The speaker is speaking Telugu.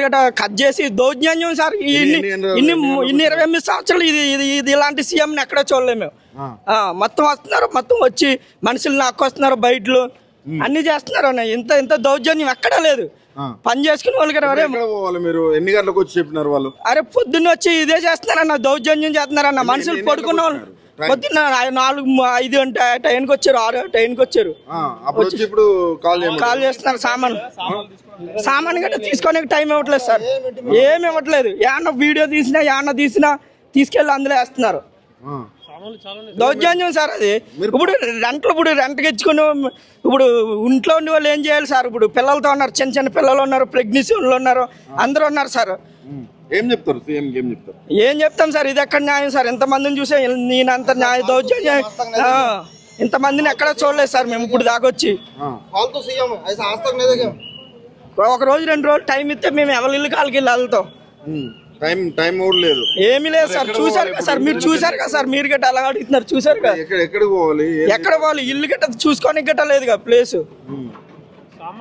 గట్రా కట్ చేసి దౌర్జన్యం సార్. ఇన్ని 28 సంవత్సరాలు ఇది ఇలాంటి సీఎంని ఎక్కడో చూడలేము మేము. మొత్తం వస్తున్నారు, మొత్తం వచ్చి మనుషులు నాకొస్తున్నారు, బయటలు అన్ని చేస్తున్నారు అన్న. ఇంత దౌర్జన్యం ఎక్కడా లేదు. పని చేసుకునే వాళ్ళు కదా. మీరు ఎన్ని గంటలకు వచ్చి చెప్పినారు వాళ్ళు? అరే పొద్దున్న వచ్చి ఇదే చేస్తున్నారన్న, దౌర్జన్యం చేస్తున్నారన్న. మనుషులు పడుకున్న వాళ్ళు పొద్దున్న 4-5 టైంకి వచ్చారు, 6 టైంకి వచ్చారు. కాల్ చేస్తున్నారు. సామాన్ గట్రా తీసుకొని టైం ఇవ్వట్లేదు సార్, ఏమి ఇవ్వట్లేదు. ఏమన్నా వీడియో తీసినా తీసుకెళ్ళి అందులో వేస్తున్నారు. దౌర్జన్యం సార్ అది. ఇప్పుడు రెంట్కి ఇచ్చుకుని ఇప్పుడు ఇంట్లో ఉండే వాళ్ళు ఏం చేయాలి సార్? ఇప్పుడు పిల్లలతో ఉన్నారు, చిన్న పిల్లలు ఉన్నారు, ప్రెగ్నెన్సీ ఉన్నారు, అందరూ ఉన్నారు సార్. ఏం చెప్తాం సార్? ఇది ఎక్కడ న్యాయం సార్? ఇంతమందిని చూసే నేనంత న్యాయ దౌర్జన్యం ఇంతమందిని ఎక్కడ చూడలేదు సార్ మేము ఇప్పుడు దాకొచ్చి. ఒక రోజు 2 రోజులు టైం ఇస్తే మేము ఎవరి ఇల్లు కాళ్ళకి వెళ్ళి వెళ్తాం. ఏమీ లేదు సార్. చూసారు కదా సార్, మీరు చూసారు కదా సార్, మీరు గట్ట అలా అడుగుతున్నారు. చూసారు కదా ఎక్కడ పోవాలి, ఇల్లు గట్ట చూసుకొని గట్ట లేదు కదా ప్లేస్.